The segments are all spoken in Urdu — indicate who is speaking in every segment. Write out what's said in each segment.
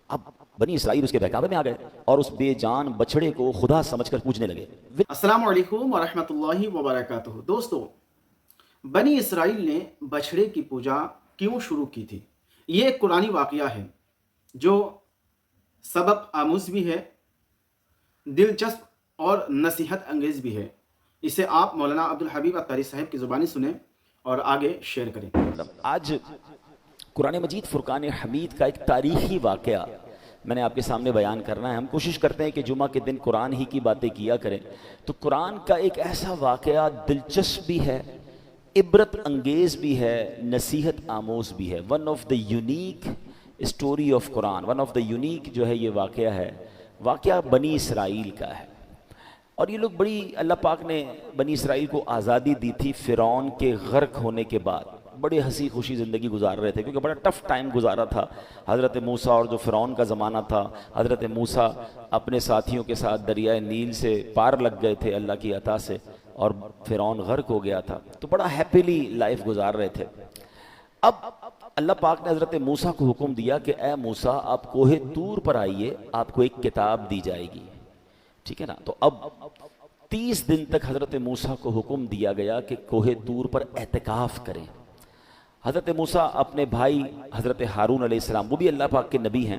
Speaker 1: اب بنی اسرائیل اس کے بہکاوے میں آ گئے اور اس بے جان بچڑے کو خدا سمجھ کر پوجنے لگے۔
Speaker 2: السلام علیکم ورحمۃ اللہ وبرکاتہ۔ دوستو، بنی اسرائیل نے بچھڑے کی پوجا کیوں شروع کی تھی؟ یہ ایک قرآنی واقعہ ہے جو سبق آموز بھی ہے، دلچسپ اور نصیحت انگیز بھی ہے۔ اسے آپ مولانا عبدالحبیب اتاری صاحب کی زبانی سنیں اور آگے شیئر کریں۔
Speaker 1: آج قرآن مجید فرقان حمید کا ایک تاریخی واقعہ میں نے آپ کے سامنے بیان کرنا ہے۔ ہم کوشش کرتے ہیں کہ جمعہ کے دن قرآن ہی کی باتیں کیا کریں، تو قرآن کا ایک ایسا واقعہ دلچسپ بھی ہے، عبرت انگیز بھی ہے، نصیحت آموز بھی ہے۔ One of the unique story of Quran, one of the unique جو ہے یہ واقعہ ہے، واقعہ بنی اسرائیل کا ہے۔ اور یہ لوگ بڑی، اللہ پاک نے بنی اسرائیل کو آزادی دی تھی فرعون کے غرق ہونے کے بعد، بڑی ہنسی خوشی زندگی گزار رہے تھے کیونکہ بڑا ٹف ٹائم گزارا تھا حضرت موسیٰ اور جو فرعون کا زمانہ تھا۔ حضرت موسیٰ اپنے ساتھیوں کے ساتھ دریائے نیل سے پار لگ گئے تھے اللہ کی عطا سے، اور فرعون غرق ہو گیا تھا، تو بڑا ہیپیلی لائف گزار رہے تھے۔ اب اللہ پاک نے حضرت موسیٰ کو حکم دیا کہ اے موسیٰ آپ کوہ طور پر آئیے، آپ کو ایک کتاب دی جائے گی، ٹھیک ہے نا؟ تو اب 30 دن تک حضرت موسیٰ کو حکم دیا گیا کہ کوہ طور پر اعتکاف کریں۔ حضرت موسیٰ اپنے بھائی حضرت ہارون علیہ السلام، وہ بھی اللہ پاک کے نبی ہیں،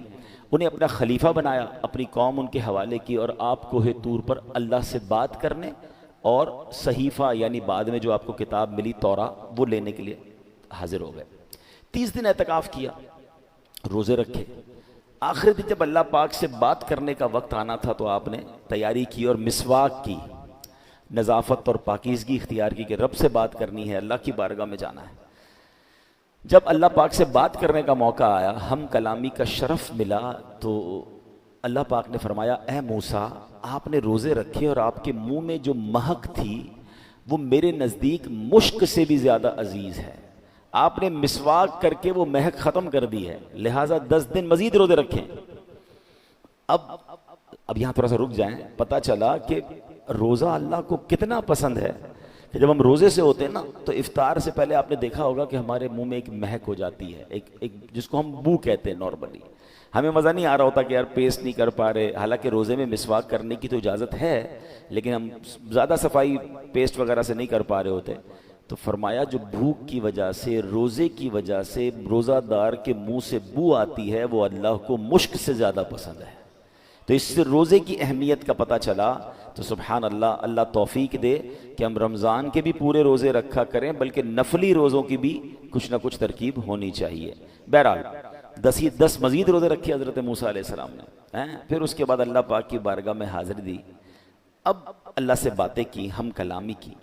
Speaker 1: انہیں اپنا خلیفہ بنایا، اپنی قوم ان کے حوالے کی، اور آپ کوہ طور پر اللہ سے بات کرنے اور صحیفہ یعنی بعد میں جو آپ کو کتاب ملی توراہ وہ لینے کے لیے حاضر ہو گئے۔ 30 دن اعتکاف کیا، روزے رکھے۔ آخر دن جب اللہ پاک سے بات کرنے کا وقت آنا تھا تو آپ نے تیاری کی اور مسواک کی، نظافت اور پاکیزگی اختیار کی کہ رب سے بات کرنی ہے، اللہ کی بارگاہ میں جانا ہے۔ جب اللہ پاک سے بات کرنے کا موقع آیا، ہم کلامی کا شرف ملا، تو اللہ پاک نے فرمایا اے موسیٰ آپ نے روزے رکھے اور آپ کے منہ میں جو مہک تھی وہ میرے نزدیک مشک سے بھی زیادہ عزیز ہے، آپ نے مسواک کر کے وہ مہک ختم کر دی ہے، لہٰذا 10 دن مزید روزے رکھیں۔ اب یہاں تھوڑا سا رک جائیں، پتہ چلا کہ روزہ اللہ کو کتنا پسند ہے کہ جب ہم روزے سے ہوتے ہیں نا تو افطار سے پہلے آپ نے دیکھا ہوگا کہ ہمارے منہ میں ایک مہک ہو جاتی ہے، ایک جس کو ہم بو کہتے ہیں نارملی۔ ہمیں مزہ نہیں آ رہا ہوتا کہ یار پیسٹ نہیں کر پا رہے، حالانکہ روزے میں مسواک کرنے کی تو اجازت ہے، لیکن ہم زیادہ صفائی پیسٹ وغیرہ سے نہیں کر پا رہے ہوتے۔ تو فرمایا جو بھوک کی وجہ سے، روزے کی وجہ سے روزہ دار کے منہ سے بو آتی ہے وہ اللہ کو مشک سے زیادہ پسند ہے۔ تو اس سے روزے کی اہمیت کا پتہ چلا۔ تو سبحان اللہ، اللہ توفیق دے کہ ہم رمضان کے بھی پورے روزے رکھا کریں، بلکہ نفلی روزوں کی بھی کچھ نہ کچھ ترکیب ہونی چاہیے۔ بہرحال 10 مزید روزے رکھے حضرت موسیٰ علیہ السلام نے، پھر اس کے بعد اللہ پاک کی بارگاہ میں حاضر دی، اب اللہ سے باتیں کی، ہم کلامی کی۔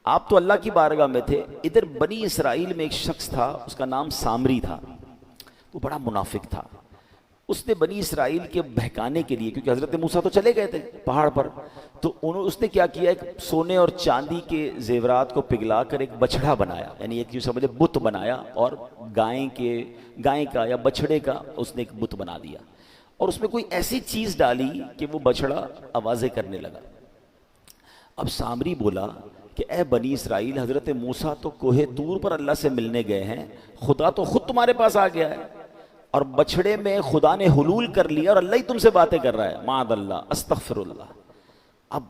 Speaker 1: آپ تو اللہ کی بارگاہ میں تھے، ادھر بنی اسرائیل میں ایک شخص تھا، اس کا نام سامری تھا، وہ بڑا منافق تھا۔ اس نے بنی اسرائیل کے بہکانے کے لیے، کیونکہ حضرت موسیٰ تو چلے گئے تھے پہاڑ پر، تو اس نے کیا کیا، ایک سونے اور چاندی کے زیورات کو پگھلا کر ایک بچڑا بنایا، یعنی ایک جو سمجھے بت بنایا، اور گائے کا یا بچڑے کا اس نے ایک بت بنا دیا، اور اس میں کوئی ایسی چیز ڈالی کہ وہ بچڑا آوازیں کرنے لگا۔ اب سامری بولا کہ اے بنی اسرائیل، حضرت موسیٰ تو کوہ طور پر اللہ سے ملنے گئے ہیں، خدا تو خود تمہارے پاس آ گیا ہے، اور بچڑے میں خدا نے حلول کر لیا اور اللہ ہی تم سے باتیں کر رہا ہے، معاذ اللہ، استغفر اللہ۔ اب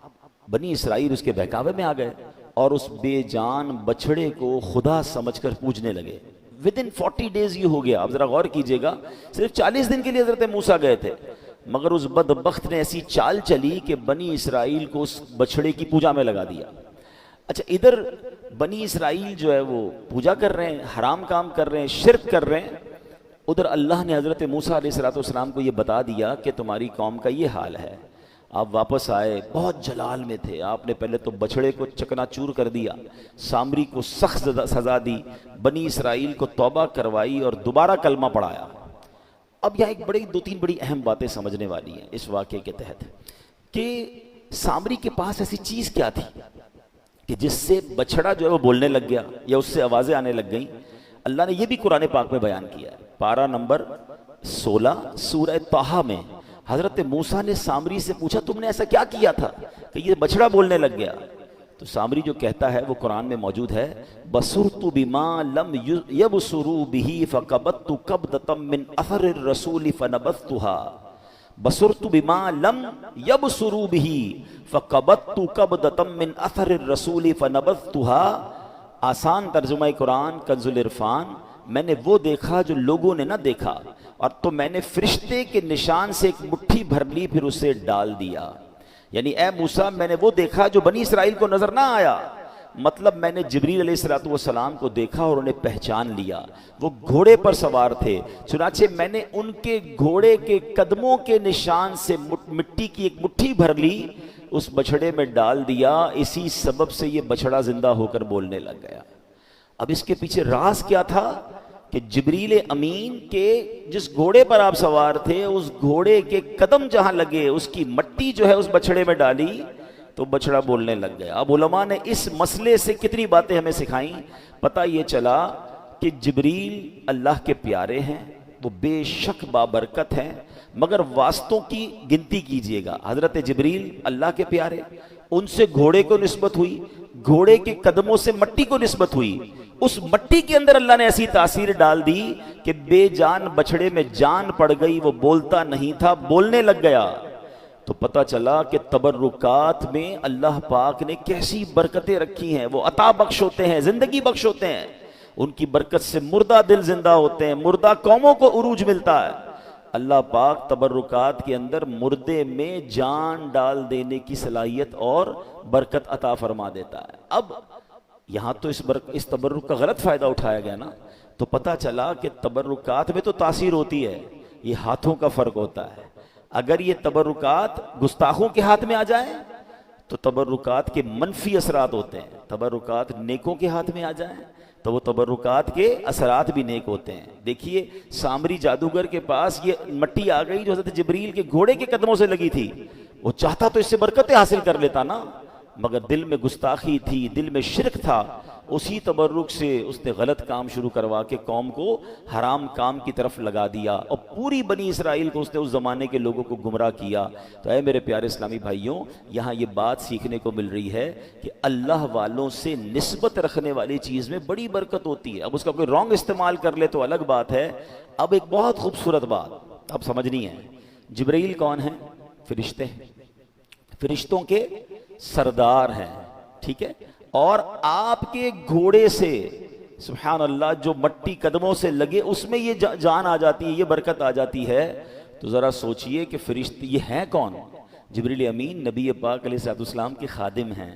Speaker 1: بنی اسرائیل اس کے بہکاوے میں آ گئے اور اس بے جان بچڑے کو خدا سمجھ کر پوجنے لگے۔ ودن 40 ڈیز یہ ہو گیا۔ اب ذرا غور کیجئے گا، صرف 40 دن کے لیے حضرت موسیٰ گئے تھے، مگر اس بدبخت نے ایسی چال چلی کہ بنی اسرائیل کو اس بچڑے کی پوجا میں لگا دیا۔ اچھا، ادھر بنی اسرائیل جو ہے وہ پوجا کر رہے ہیں، حرام کام کر رہے ہیں، شرک کر رہے ہیں، ادھر اللہ نے حضرت موسیٰ علیہ السلام کو یہ بتا دیا کہ تمہاری قوم کا یہ حال ہے۔ آپ واپس آئے، بہت جلال میں تھے، آپ نے پہلے تو بچڑے کو چکنا چور کر دیا، سامری کو سخت سزا دی، بنی اسرائیل کو توبہ کروائی اور دوبارہ کلمہ پڑھایا۔ اب یہاں ایک 2-3 بڑی اہم باتیں سمجھنے والی ہیں اس واقعے کے تحت، کہ سامری کے پاس ایسی چیز کیا تھی کہ جس سے بچڑا جو ہے وہ بولنے لگ گیا یا اس سے آوازیں آنے لگ گئیں۔ اللہ نے یہ بھی قرآن پاک میں بیان کیا ہے، پارہ نمبر 16 سورہ طٰہٰ میں حضرت موسیٰ نے سامری سے پوچھا تم نے ایسا کیا کیا تھا کہ یہ بچڑا بولنے لگ گیا؟ تو سامری جو کہتا ہے وہ قرآن میں موجود ہے، بصرت بما لم یبصروا به فقبضت قبضۃ من اثر الرسول فنبذتها، بصرت بما لم یبصروا به فقبضت قبضۃ من اثر الرسول فنبذتها۔ آسان ترجمہ قرآن کنز العرفان، میں نے وہ دیکھا جو لوگوں نے نہ دیکھا، اور تو میں نے فرشتے کے نشان سے ایک مٹھی بھر لی پھر اسے ڈال دیا۔ یعنی اے موسیٰ میں نے وہ دیکھا جو بنی اسرائیل کو نظر نہ آیا، مطلب میں نے جبریل علیہ السلام کو دیکھا اور انہیں پہچان لیا، وہ گھوڑے پر سوار تھے، چنانچہ میں نے ان کے گھوڑے کے قدموں کے نشان سے مٹی کی ایک مٹھی بھر لی، اس بچھڑے میں ڈال دیا، اسی سبب سے یہ بچھڑا زندہ ہو کر بولنے لگ گیا۔ اب اس کے پیچھے راز کیا تھا کہ جبریل امین کے جس گھوڑے پر آپ سوار تھے اس گھوڑے کے قدم جہاں لگے اس کی مٹی جو ہے اس بچھڑے میں ڈالی تو بچھڑا بولنے لگ گیا۔ اب علماء نے اس مسئلے سے کتنی باتیں ہمیں سکھائیں، پتہ یہ چلا کہ جبریل اللہ کے پیارے ہیں، وہ بے شک بابرکت ہیں، مگر واسطوں کی گنتی کیجئے گا۔ حضرت جبریل اللہ کے پیارے، ان سے گھوڑے کو نسبت ہوئی، گھوڑے کے قدموں سے مٹی کو نسبت ہوئی، اس مٹی کے اندر اللہ نے ایسی تاثیر ڈال دی کہ بے جان بچھڑے میں جان پڑ گئی، وہ بولتا نہیں تھا، بولنے لگ گیا۔ تو پتہ چلا کہ تبرکات میں اللہ پاک نے کیسی برکتیں رکھی ہیں، وہ عطا بخش ہوتے ہیں، زندگی بخش ہوتے ہیں، ان کی برکت سے مردہ دل زندہ ہوتے ہیں، مردہ قوموں کو عروج ملتا ہے۔ اللہ پاک تبرکات کے اندر مردے میں جان ڈال دینے کی صلاحیت اور برکت عطا فرما دیتا ہے۔ اب یہاں تو اس تبرک کا غلط فائدہ اٹھایا گیا نا، تو پتہ چلا کہ تبرکات میں تو تاثیر ہوتی ہے، یہ ہاتھوں کا فرق ہوتا ہے۔ اگر یہ تبرکات گستاخوں کے ہاتھ میں آ جائیں تو تبرکات کے منفی اثرات ہوتے ہیں، تبرکات نیکوں کے ہاتھ میں آ جائیں تو وہ تبرکات کے اثرات بھی نیک ہوتے ہیں۔ دیکھیے سامری جادوگر کے پاس یہ مٹی آ گئی جو حضرت جبریل کے گھوڑے کے قدموں سے لگی تھی، وہ چاہتا تو اس سے برکتیں حاصل کر لیتا نا، مگر دل میں گستاخی تھی، دل میں شرک تھا، اسی تبرک سے اس نے غلط کام شروع کروا کے قوم کو حرام کام کی طرف لگا دیا، اور پوری بنی اسرائیل کو اس نے اس زمانے کے لوگوں کو گمراہ کیا۔ تو اے میرے پیارے اسلامی بھائیوں، یہاں یہ بات سیکھنے کو مل رہی ہے کہ اللہ والوں سے نسبت رکھنے والی چیز میں بڑی برکت ہوتی ہے۔ اب اس کا کوئی رانگ استعمال کر لے تو الگ بات ہے۔ اب ایک بہت خوبصورت بات اب سمجھنی ہے، جبرائیل کون ہیں؟ فرشتے ہیں، فرشتوں کے سردار ہیں، ٹھیک ہے، اور آپ کے گھوڑے سے سبحان اللہ جو مٹی قدموں سے لگے اس میں یہ جان آ جاتی ہے، یہ برکت آ جاتی ہے۔ تو ذرا سوچئے کہ فرشتے یہ ہیں کون؟ جبریل امین نبی پاک علیہ السلام کے خادم ہیں،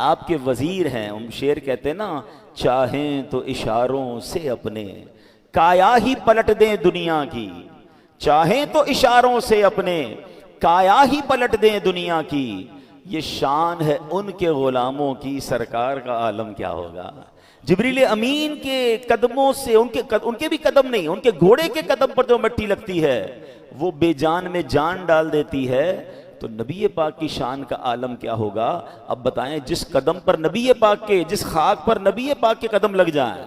Speaker 1: آپ کے وزیر ہیں۔ ہم شعر کہتے ہیں نا، چاہیں تو اشاروں سے اپنے کایا ہی پلٹ دیں دنیا کی، چاہیں تو اشاروں سے اپنے کایا ہی پلٹ دیں دنیا کی، یہ شان ہے ان کے غلاموں کی، سرکار کا عالم کیا ہوگا۔ جبریل امین کے قدموں سے ان کے بھی قدم نہیں، ان کے گھوڑے کے قدم پر جو مٹی لگتی ہے وہ بے جان میں جان ڈال دیتی ہے، تو نبی پاک کی شان کا عالم کیا ہوگا۔ اب بتائیں، جس قدم پر نبی پاک کے، جس خاک پر نبی پاک کے قدم لگ جائیں،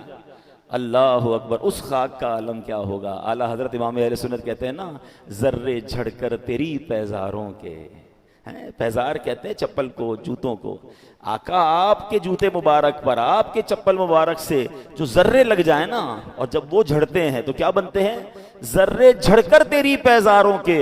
Speaker 1: اللہ اکبر، اس خاک کا عالم کیا ہوگا۔ اعلیٰ حضرت امام اہل سنت کہتے ہیں نا، ذرے جھڑ کر تیری پیزاروں کے، پیزار کہتے ہیں چپل کو، جوتوں کو، آقا آپ کے جوتے مبارک پر، آپ کے چپل مبارک سے جو ذرے لگ جائیں نا، اور جب وہ جھڑتے ہیں تو کیا بنتے ہیں؟ ذرے جھڑ کر تیری پیزاروں کے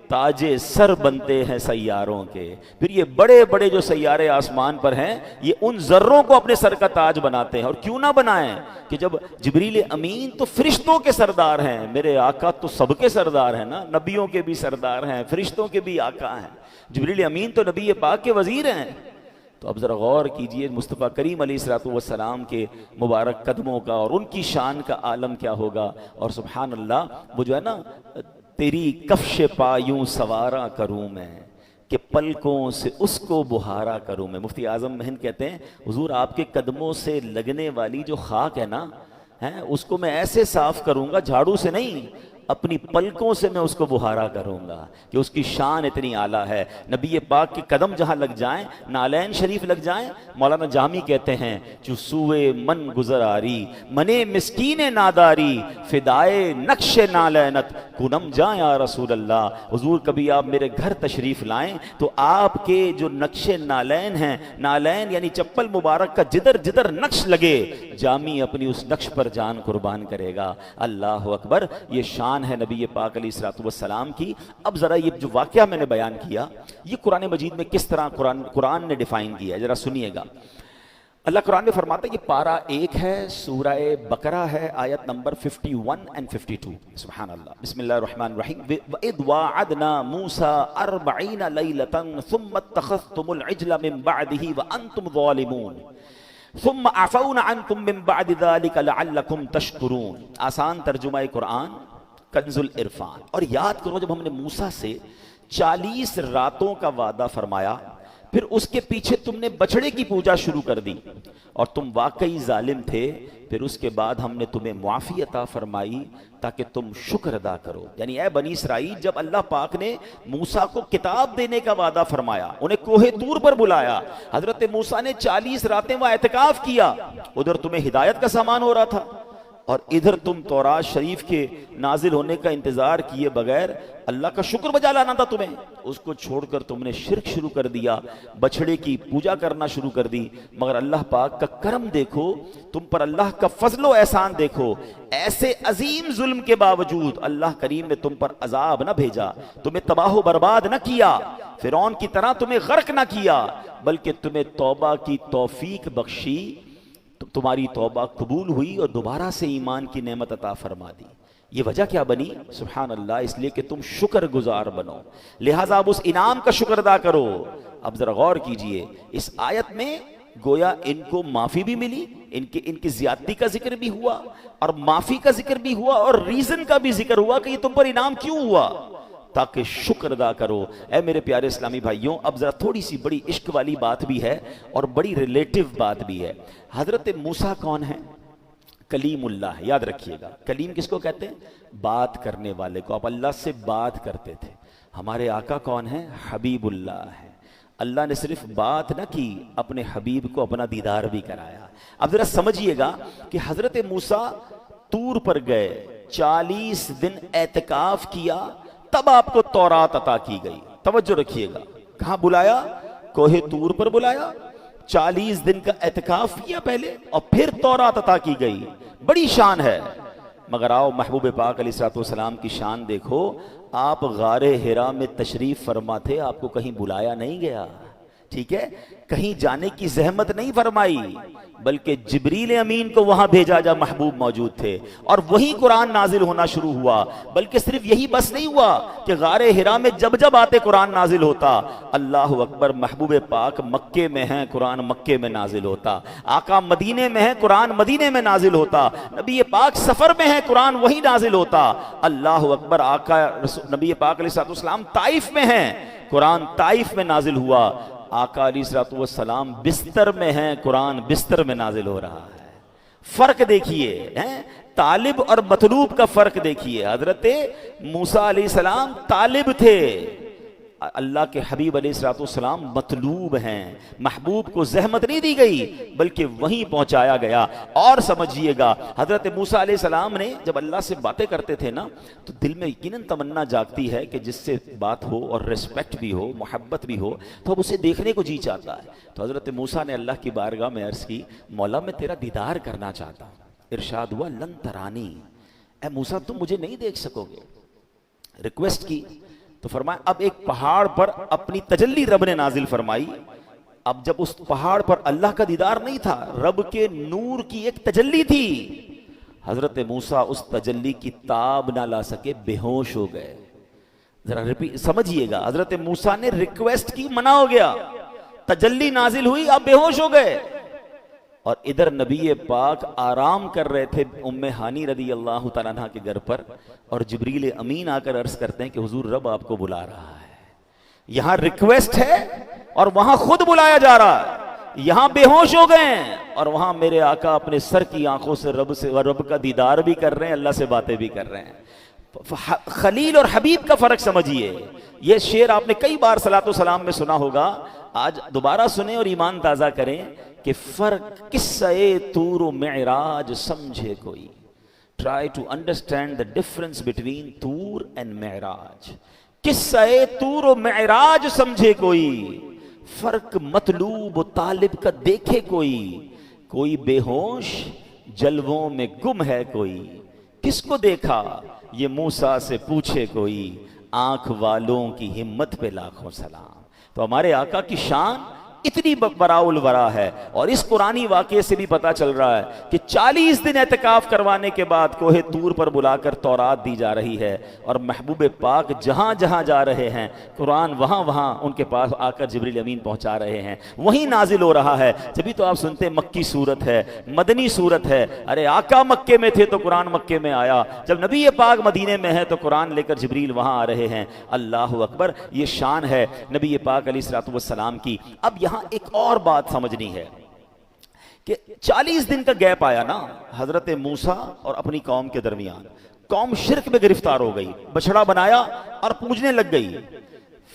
Speaker 1: تاجے سر بنتے ہیں سیاروں کے۔ پھر یہ بڑے بڑے جو سیارے آسمان پر ہیں یہ ان ذروں کو اپنے سر کا تاج بناتے ہیں۔ اور کیوں نہ بنائیں کہ جب جبریل امین تو فرشتوں کے سردار ہیں، میرے آقا تو سب کے سردار ہیں نا، نبیوں کے بھی سردار ہیں، فرشتوں کے بھی آقا ہیں، جبریل امین تو نبی پاک کے وزیر ہیں۔ تو اب ذرا غور کیجئے مصطفیٰ کریم علیہ السلام کے مبارک قدموں کا، اور ان کی شان کا عالم کیا ہوگا۔ اور سبحان اللہ، وہ جو ہے نا، تیری کفش پا یوں سوارا کروں میں کہ پلکوں سے اس کو بہارا کروں میں۔ مفتی اعظم ہند کہتے ہیں، حضور آپ کے قدموں سے لگنے والی جو خاک ہے نا، اس کو میں ایسے صاف کروں گا، جھاڑو سے نہیں، اپنی پلکوں سے میں اس کو بہارا کروں گا کہ اس کی شان اتنی اعلیٰ ہے. نبی پاک کے قدم جہاں لگ جائیں، نالین شریف لگ جائیں، مولانا جامی کہتے ہیں جو سوئے من گزر آری منے مسکین ناداری فدائے نقش نالینت کنم جائیں یا رسول اللہ. حضور کبھی آپ میرے گھر تشریف لائیں تو آپ کے جو نقش نالین ہیں، نالین یعنی چپل مبارک کا جدر جدر نقش لگے، جامی اپنی اس نقش پر جان قربان کرے گا. اللہ اکبر. یہ شان ہے نبی پاک علیہ الصلوۃ والسلام کی. اب ذرا یہ جو واقعہ میں نے بیان کیا یہ قرآن مجید میں کس طرح قرآن نے ڈیفائن کیا ہے، ذرا سنیے گا. اللہ قرآن میں فرماتا ہے، یہ پارہ 1 ہے، سورہ بقرہ ہے، آیت نمبر 51 and 52. سبحان اللہ. بسم اللہ الرحمن الرحیم. وَإِذْ وَاعَدْنَا مُوسَىٰ 40 لَيْلَةً ثُمَّ اتَّخَذْتُمُ الْعِجْلَ مِن بَعْدِهِ وَأَنْتُمْ ظَالِمُونَ ثم عفونا عنكم من بعد ذلك لعلكم تشکرون. آسان ترجمہ قرآن کنز العرفان. اور یاد کرو جب ہم نے موسیٰ سے 40 راتوں کا وعدہ فرمایا، پھر اس کے پیچھے تم نے بچڑے کی پوجا شروع کر دی اور تم واقعی ظالم تھے، پھر اس کے بعد ہم نے تمہیں معافی عطا فرمائی تاکہ تم شکر ادا کرو. یعنی اے بنی اسرائیل، جب اللہ پاک نے موسیٰ کو کتاب دینے کا وعدہ فرمایا، انہیں کوہ طور پر بلایا، حضرت موسیٰ نے 40 راتیں وہاں اعتکاف کیا. ادھر تمہیں ہدایت کا سامان ہو رہا تھا اور ادھر تم تورات شریف کے نازل ہونے کا انتظار کیے بغیر اللہ کا شکر بجا لانا تھا تمہیں. اس کو چھوڑ کر تم نے شرک شروع کر دیا، بچڑے کی پوجا کرنا شروع کر دی. مگر اللہ پاک کا کرم دیکھو، تم پر اللہ کا فضل و احسان دیکھو. ایسے عظیم ظلم کے باوجود اللہ کریم نے تم پر عذاب نہ بھیجا، تمہیں تباہ و برباد نہ کیا، فرعون کی طرح تمہیں غرق نہ کیا، بلکہ تمہیں توبہ کی توفیق بخشی، تمہاری توبہ قبول ہوئی اور دوبارہ سے ایمان کی نعمت عطا فرما دی. یہ وجہ کیا بنی؟ سبحان اللہ، اس لیے کہ تم شکر گزار بنو، لہٰذا اب اس انعام کا شکر ادا کرو. اب ذرا غور کیجئے، اس آیت میں گویا ان کو معافی بھی ملی، ان کی زیادتی کا ذکر بھی ہوا اور معافی کا ذکر بھی ہوا اور ریزن کا بھی ذکر ہوا کہ یہ تم پر انعام کیوں ہوا، تاکہ شکر ادا کرو. اے میرے پیارے اسلامی بھائیوں، اب ذرا تھوڑی سی بڑی عشق والی بات بھی ہے اور بڑی ریلیٹیو بات بھی ہے. حضرت موسیٰ کون ہیں؟ کلیم اللہ. یاد رکھیے گا، کلیم کس کو کہتے ہیں؟ بات کرنے والے کو. آپ اللہ سے بات کرتے تھے. ہمارے آقا کون ہیں؟ حبیب اللہ ہیں. اللہ نے صرف بات نہ کی، اپنے حبیب کو اپنا دیدار بھی کرایا. اب ذرا سمجھیے گا کہ حضرت موسیٰ طور پر گئے، 40 دن اعتکاف کیا، تب آپ کو تورات عطا کی گئی. توجہ رکھیے گا، کہاں بلایا؟ کوہ طور پر بلایا، 40 دن کا اعتکاف کیا پہلے اور پھر تورات عطا کی گئی. بڑی شان ہے. مگر آؤ محبوب پاک علیہ الصلوۃ والسلام کی شان دیکھو. آپ غار حرا میں تشریف فرما تھے، آپ کو کہیں بلایا نہیں گیا، ٹھیک ہے، کہیں جانے کی زحمت نہیں فرمائی، بلکہ جبریل امین کو وہاں بھیجا جا محبوب موجود تھے اور وہیں قرآن نازل ہونا شروع ہوا. بلکہ صرف یہی بس نہیں ہوا کہ غار حرا میں جب جب آتے قرآن نازل ہوتا. اللہ اکبر، محبوب پاک مکے میں ہیں، قرآن مکے میں نازل ہوتا. آقا مدینے میں ہیں، قرآن مدینے میں نازل ہوتا. نبی پاک سفر میں ہیں، قرآن وہیں نازل ہوتا. اللہ اکبر، آقا نبی پاک علیہ الصلوۃ والسلام طائف میں ہیں، قرآن طائف میں نازل ہوا. آقا علیہ الصلوۃ والسلام بستر میں ہیں، قرآن بستر میں نازل ہو رہا ہے. فرق دیکھیے، طالب اور مطلوب کا فرق دیکھیے. حضرت موسیٰ علیہ السلام طالب تھے، اللہ کے حبیب علیہ الصلوۃ والسلام مطلوب ہیں. محبوب کو زحمت نہیں دی گئی بلکہ وہیں پہنچایا گیا. اور سمجھیے گا، حضرت موسیٰ علیہ السلام نے جب اللہ سے باتیں کرتے تھے نا تو دل میں یقیناً تمنا جاگتی ہے کہ جس سے بات ہو اور ریسپیکٹ بھی ہو، محبت بھی ہو، تو اب اسے دیکھنے کو جی چاہتا ہے. تو حضرت موسیٰ نے اللہ کی بارگاہ میں عرض کی، مولا میں تیرا دیدار کرنا چاہتا ہوں. ارشاد ہوا، لن ترانی، اے موسیٰ تم مجھے نہیں دیکھ سکو گے. ریکویسٹ کی تو فرمایا اب ایک پہاڑ پر اپنی تجلی رب نے نازل فرمائی. اب جب اس پہاڑ پر اللہ کا دیدار نہیں تھا، رب کے نور کی ایک تجلی تھی. حضرت موسیٰ اس تجلی کی تاب نہ لا سکے، بے ہوش ہو گئے. ذرا سمجھیے گا، حضرت موسیٰ نے ریکویسٹ کی، منع ہو گیا، تجلی نازل ہوئی، آپ بے ہوش ہو گئے. اور ادھر نبی پاک آرام کر رہے تھے ام ہانی رضی اللہ تعالیٰ عنہ کے گھر پر، اور جبریل امین آ کر عرض کرتے ہیں کہ حضور رب آپ کو بلا رہا ہے. یہاں ریکویسٹ ہے اور وہاں خود بلایا جا رہا ہے. یہاں بے ہوش ہو گئے ہیں اور وہاں میرے آقا اپنے سر کی آنکھوں سے رب کا دیدار بھی کر رہے ہیں، اللہ سے باتیں بھی کر رہے ہیں. خلیل اور حبیب کا فرق سمجھیے. یہ شعر آپ نے کئی بار صلاۃ و سلام میں سنا ہوگا, آج دوبارہ سنیں اور ایمان تازہ کریں کہ فرق قصہ طور و معراج سمجھے کوئی. Try to understand the difference between طور and معراج. قصہ طور و معراج سمجھے کوئی, فرق مطلوب و طالب کا دیکھے کوئی. کوئی بے ہوش جلووں میں گم ہے کوئی, کس کو دیکھا یہ موسیٰ سے پوچھے کوئی. آنکھ والوں کی ہمت پہ لاکھوں سلام. تو ہمارے آقا کی شان اتنی براء الورا ہے. اور اس قرآنی واقعے سے بھی پتا چل رہا ہے کہ 40 دن اعتکاف کروانے کے بعد کوہ طور پر بلا کر تورات دی جا رہی ہے, اور محبوب پاک جہاں جہاں جا رہے ہیں قرآن وہاں وہاں ان کے پاس آ کر جبریل امین پہنچا رہے ہیں, وہیں نازل ہو رہا ہے. جبھی تو آپ سنتے ہیں مکی صورت ہے, مدنی صورت ہے. ارے آقا مکے میں تھے تو قرآن مکے میں آیا, جب نبی پاک مدینے میں ہے تو قرآن لے کر جبریل وہاں آ رہے ہیں. اللہ اکبر, یہ شان ہے نبی پاک علیہ الصلوۃ والسلام کی. اب یہاں ایک اور بات سمجھنی ہے کہ 40 دن کا گیپ آیا نا حضرت موسیٰ اور اپنی قوم کے درمیان. قوم شرک میں گرفتار ہو گئی, بچڑا بنایا اور پوجنے لگ گئی.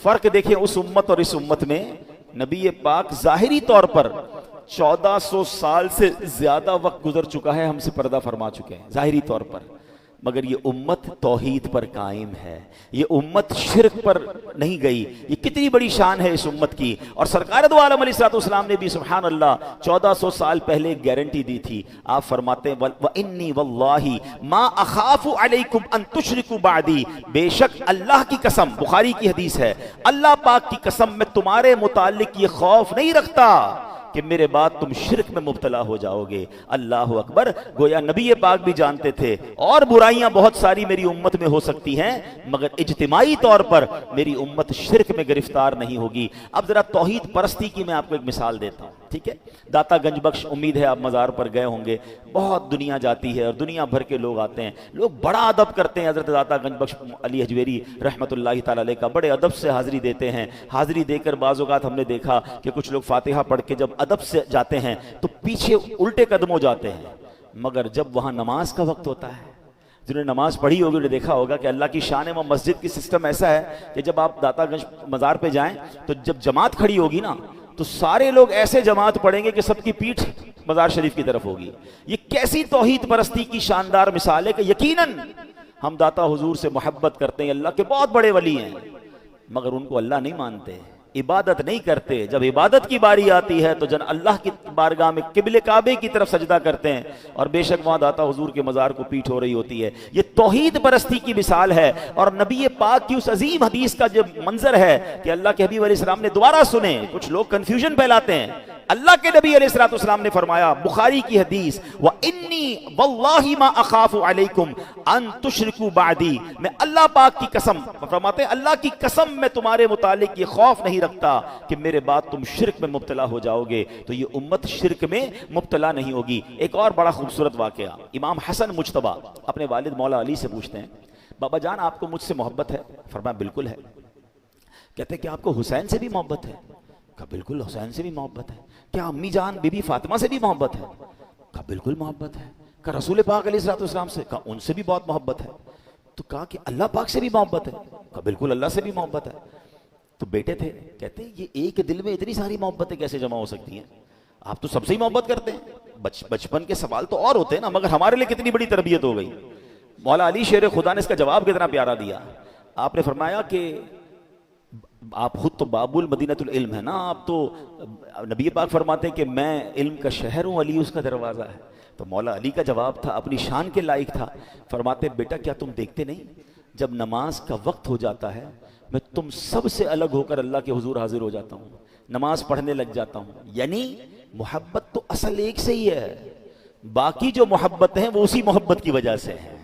Speaker 1: فرق دیکھیں اس امت اور اس امت میں. نبی پاک ظاہری طور پر 1400 سال سے زیادہ وقت گزر چکا ہے, ہم سے پردہ فرما چکے ہیں ظاہری طور پر, مگر یہ امت توحید پر قائم ہے, یہ امت شرک پر نہیں گئی. یہ کتنی بڑی شان ہے اس امت کی. اور سرکار دو عالم علیہ الصلوۃ والسلام نے بھی سبحان اللہ 1400 سال پہلے ایک گارنٹی دی تھی. آپ فرماتے ہیں وَإِنِّي وَاللَّهِ مَا أَخَافُ عَلَيْكُمْ أَن تُشْرِكُوا بَعْدِي, بے شک اللہ کی قسم, بخاری کی حدیث ہے, اللہ پاک کی قسم میں تمہارے متعلق یہ خوف نہیں رکھتا کہ میرے بعد تم شرک میں مبتلا ہو جاؤ گے. اللہ اکبر. گویا نبی پاک بھی جانتے تھے اور برائیاں بہت ساری میری امت میں ہو سکتی ہیں, مگر اجتماعی طور پر میری امت شرک میں گرفتار نہیں ہوگی. اب ذرا توحید پرستی کی میں آپ کو ایک مثال دیتا ہوں, ٹھیک ہے. داتا گنج بخش, امید ہے آپ مزار پر گئے ہوں گے, بہت دنیا جاتی ہے اور دنیا بھر کے لوگ آتے ہیں. لوگ بڑا ادب کرتے ہیں حضرت داتا گنج بخش علی حجویری رحمۃ اللہ تعالی علیہ کا, بڑے ادب سے حاضری دیتے ہیں. حاضری دے کر بعض اوقات ہم نے دیکھا کہ کچھ لوگ فاتحہ پڑھ کے جب ادب سے جاتے ہیں تو پیچھے الٹے قدم ہو جاتے ہیں, مگر جب وہاں نماز کا وقت ہوتا ہے, جنہوں نے نماز پڑھی ہوگی انہوں نے دیکھا ہوگا کہ اللہ کی شان ہے. وہ مسجد کی سسٹم ایسا ہے کہ جب آپ داتا گنج مزار پہ جائیں تو جب جماعت کھڑی ہوگی نا تو سارے لوگ ایسے جماعت پڑھیں گے کہ سب کی پیٹھ مزار شریف کی طرف ہوگی. یہ کیسی توحید پرستی کی شاندار مثال ہے کہ یقیناً ہم داتا حضور سے محبت کرتے ہیں, اللہ کے بہت بڑے ولی ہیں, مگر ان کو اللہ نہیں مانتے, عبادت نہیں کرتے. جب عبادت کی باری آتی ہے تو جن اللہ کی بارگاہ میں قبلے کعبے کی طرف سجدہ کرتے ہیں, اور بے شک وہاں داتا حضور کے مزار کو پیٹھ ہو رہی ہوتی ہے. یہ توحید پرستی کی مثال ہے. اور نبی پاک کی اس عظیم حدیث کا جو منظر ہے کہ اللہ کے حبیب علیہ السلام نے دوبارہ سنے, کچھ لوگ کنفیوژن پھیلاتے ہیں. اللہ کے نبی علیہ الصلوۃ والسلام نے فرمایا, بخاری کی حدیث, وَإِنِّي وَاللَّهِ مَا أَخَافُ عَلَيْكُمْ أَن تُشْرِكُوا بَعْدِي, میں اللہ پاک کی قسم, فرماتے ہیں اللہ کی قسم میں تمہارے متعلق یہ خوف نہیں رکھتا کہ میرے بعد تم شرک میں مبتلا ہو جاؤ گے. تو یہ امت شرک میں مبتلا نہیں ہوگی. ایک اور بڑا خوبصورت واقعہ, امام حسن مجتبی اپنے والد مولا علی سے پوچھتے ہیں, بابا جان آپ کو مجھ سے محبت ہے؟ فرمایا بالکل ہے. کہتے ہیں کہ آپ کو حسین سے بھی محبت ہے؟ کہا بالکل حسین سے بھی محبت ہے. کیا امی جان بی بی فاطمہ سے بھی محبت ہے؟ کہا بالکل محبت ہے. کہا رسول پاک علیہ الصلوۃ والسلام سے؟ کہا ان سے بھی بہت محبت ہے. تو کہا کہ اللہ پاک سے بھی محبت ہے؟ کہا بالکل اللہ سے بھی محبت ہے. تو بیٹے تھے, کہتے ہیں یہ ایک دل میں اتنی ساری محبتیں کیسے جمع ہو سکتی ہیں؟ آپ تو سب سے ہی محبت کرتے ہیں. بچپن کے سوال تو اور ہوتے ہیں نا, مگر ہمارے لیے کتنی بڑی تربیت ہو گئی. مولا علی شیر خدا نے اس کا جواب کتنا پیارا دیا. آپ نے فرمایا کہ آپ خود تو باب المدینۃ العلم ہے نا, آپ تو نبی پاک فرماتے ہیں کہ میں علم کا شہر ہوں, علی اس کا دروازہ ہے. تو مولا علی کا جواب تھا, اپنی شان کے لائق تھا. فرماتے بیٹا کیا تم دیکھتے نہیں, جب نماز کا وقت ہو جاتا ہے میں تم سب سے الگ ہو کر اللہ کے حضور حاضر ہو جاتا ہوں, نماز پڑھنے لگ جاتا ہوں. یعنی محبت تو اصل ایک سے ہی ہے, باقی جو محبت ہیں وہ اسی محبت کی وجہ سے ہیں.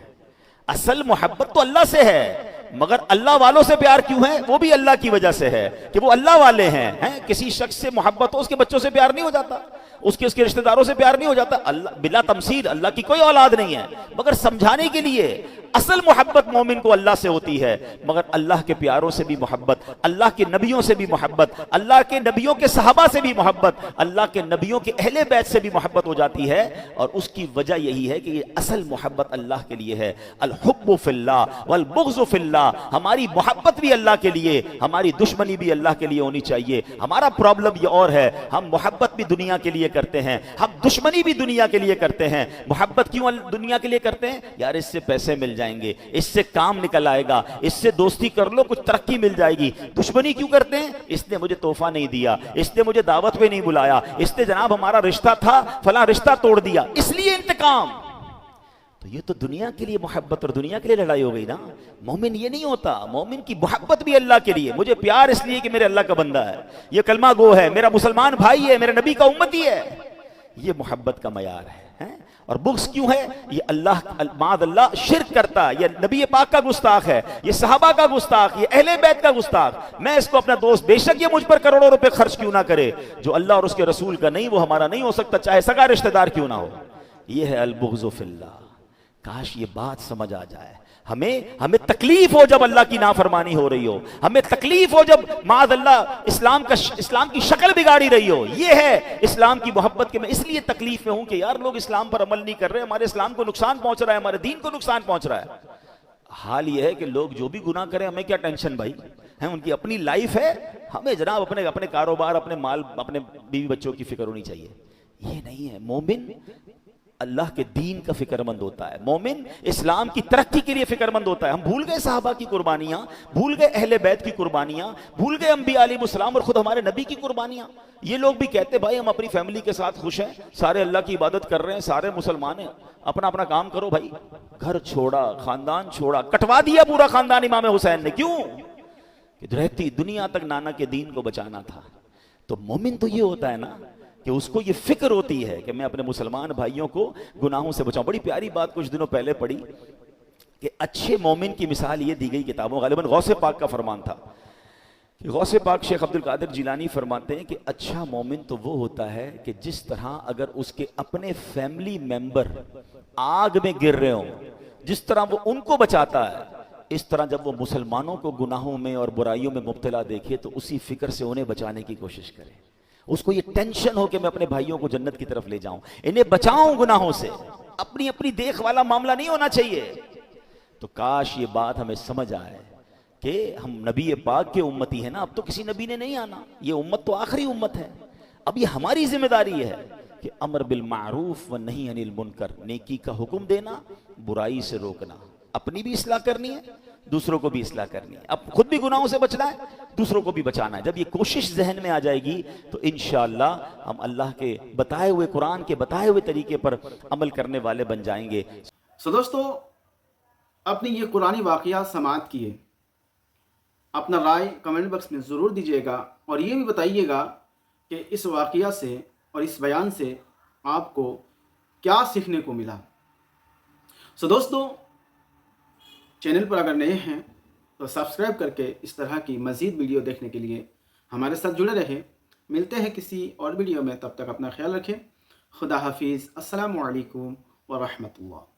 Speaker 1: اصل محبت تو اللہ سے ہے, مگر اللہ والوں سے پیار کیوں ہے؟ وہ بھی اللہ کی وجہ سے ہے کہ وہ اللہ والے ہیں. کسی شخص سے محبت ہو اس کے بچوں سے پیار نہیں ہو جاتا, اس کے رشتہ داروں سے پیار نہیں ہو جاتا؟ اللہ بلا تمثیل اللہ کی کوئی اولاد نہیں ہے، مگر سمجھانے کے لیے اصل محبت مومن کو اللہ سے ہوتی ہے، مگر اللہ کے پیاروں سے بھی محبت، اللہ کے نبیوں سے بھی محبت، اللہ کے نبیوں کے صحابہ سے بھی محبت، اللہ کے نبیوں کے اہل بیت سے بھی محبت ہو جاتی ہے۔ اور اس کی وجہ یہی ہے کہ یہ اصل محبت اللہ کے لیے ہے۔ الحب فی اللہ والبغض فی اللہ، ہماری محبت بھی اللہ کے لیے، ہماری دشمنی بھی اللہ کے لیے ہونی چاہیے۔ ہمارا پرابلم یہ اور ہے، ہم محبت بھی دنیا کے لیے کرتے ہیں، ہم دشمنی بھی دنیا کے لیے کرتے ہیں۔ محبت کیوں دنیا کے لیے کرتے ہیں؟ یار اس سے پیسے مل جائیں گے، اس سے کام نکل آئے گا، اس سے دوستی کر لو کچھ ترقی مل جائے گی۔ دشمنی کیوں کرتے ہیں؟ اس نے مجھے تحفہ نہیں دیا، اس نے مجھے دعوت پہ نہیں بلایا، اس نے جناب ہمارا رشتہ تھا فلاں رشتہ توڑ دیا، اس لیے انتقام۔ تو یہ تو دنیا کے لیے محبت اور دنیا کے لیے لڑائی ہو گئی نا۔ مومن یہ نہیں ہوتا، مومن کی محبت بھی اللہ کے لیے، مجھے پیار اس لیے کہ میرے اللہ کا بندہ ہے، یہ کلمہ گو ہے، میرا مسلمان بھائی ہے، میرے نبی کا امتی ہے، یہ محبت کا معیار ہے۔ اور بغض کیوں ہے؟ یہ اللہ معاذ اللہ شرک کرتا ہے، یہ نبی پاک کا گستاخ ہے، یہ صحابہ کا گستاخ، یہ اہل بیت کا گستاخ، میں اس کو اپنا دوست، بے شک یہ مجھ پر کروڑوں روپے خرچ کیوں نہ کرے، جو اللہ اور اس کے رسول کا نہیں وہ ہمارا نہیں ہو سکتا، چاہے سگا رشتہ دار کیوں نہ ہو۔ یہ ہے البغض فی اللہ۔ کاش یہ بات سمجھ آ جائے۔ ہمیں تکلیف ہو جب اللہ کی نافرمانی ہو رہی ہو، ہمیں تکلیف ہو جب معاذ اللہ اسلام کی شکل بگاڑی رہی ہو، یہ ہے اسلام کی محبت کے میں اس لیے تکلیف میں ہوں کہ یار لوگ اسلام پر عمل نہیں کر رہے، ہمارے اسلام کو نقصان پہنچ رہا ہے، ہمارے دین کو نقصان پہنچ رہا ہے۔ حال یہ ہے کہ لوگ جو بھی گناہ کریں ہمیں کیا ٹینشن بھائی، ان کی اپنی لائف ہے، ہمیں جناب اپنے کاروبار، اپنے مال، اپنے بیوی بچوں کی فکر ہونی چاہیے۔ یہ نہیں ہے، مومن اللہ کے دین کا فکر مند ہوتا ہے، مومن اسلام کی ترقی کے لیے فکر مند ہوتا ہے۔ ہم بھول گئے صحابہ کی قربانیاں، بھول گئے اہل بیت کی قربانیاں، بھول گئے انبیاء علیہ السلام اور خود ہمارے نبی کی قربانیاں۔ یہ لوگ بھی کہتے بھائی ہم اپنی فیملی کے ساتھ خوش ہیں، سارے اللہ کی عبادت کر رہے ہیں، سارے مسلمان ہیں، اپنا اپنا کام کرو بھائی۔ گھر چھوڑا، خاندان چھوڑا، کٹوا دیا پورا خاندان امام حسین نے، کیوں؟ کہ رہتی دنیا تک نانا کے دین کو بچانا تھا۔ تو مومن تو یہ ہوتا ہے نا کہ اس کو یہ فکر ہوتی ہے کہ میں اپنے مسلمان بھائیوں کو گناہوں سے بچاؤں۔ بڑی پیاری بات کچھ دنوں پہلے پڑھی کہ اچھے مومن کی مثال یہ دی گئی کتابوں، غالباً غوث پاک کا فرمان تھا کہ غوث پاک شیخ عبد القادر جیلانی فرماتے ہیں کہ اچھا مومن تو وہ ہوتا ہے کہ جس طرح اگر اس کے اپنے فیملی ممبر آگ میں گر رہے ہوں، جس طرح وہ ان کو بچاتا ہے، اس طرح جب وہ مسلمانوں کو گناہوں میں اور برائیوں میں مبتلا دیکھے تو اسی فکر سے انہیں بچانے کی کوشش کرے۔ اس کو یہ ٹینشن ہو کہ میں اپنے بھائیوں کو جنت کی طرف لے جاؤں، انہیں بچاؤں گناہوں سے، اپنی دیکھ والا معاملہ نہیں ہونا چاہیے۔ تو کاش یہ بات ہمیں سمجھ آئے کہ ہم نبی پاک کے امتی ہیں نا، اب تو کسی نبی نے نہیں آنا، یہ امت تو آخری امت ہے، اب یہ ہماری ذمہ داری ہے کہ امر بالمعروف و نہی عن المنکر، نیکی کا حکم دینا، برائی سے روکنا، اپنی بھی اصلاح کرنی ہے، دوسروں کو بھی اصلاح کرنی ہے، اب خود بھی گناہوں سے بچنا ہے، دوسروں کو بھی بچانا ہے۔ جب یہ کوشش ذہن میں آ جائے گی تو انشاءاللہ ہم اللہ کے بتائے ہوئے، قرآن کے بتائے ہوئے طریقے پر عمل کرنے والے بن جائیں گے۔
Speaker 2: دوستو اپنی یہ قرآنی واقعات سماعت کیے، اپنا رائے کمنٹ باکس میں ضرور دیجیے گا اور یہ بھی بتائیے گا کہ اس واقعہ سے اور اس بیان سے آپ کو کیا سیکھنے کو ملا۔ دوستو چینل پر اگر نئے ہیں تو سبسکرائب کر کے اس طرح کی مزید ویڈیو دیکھنے کے لیے ہمارے ساتھ جڑے رہیں۔ ملتے ہیں کسی اور ویڈیو میں، تب تک اپنا خیال رکھیں۔ خدا حافظ۔ السلام علیکم ورحمۃ اللہ۔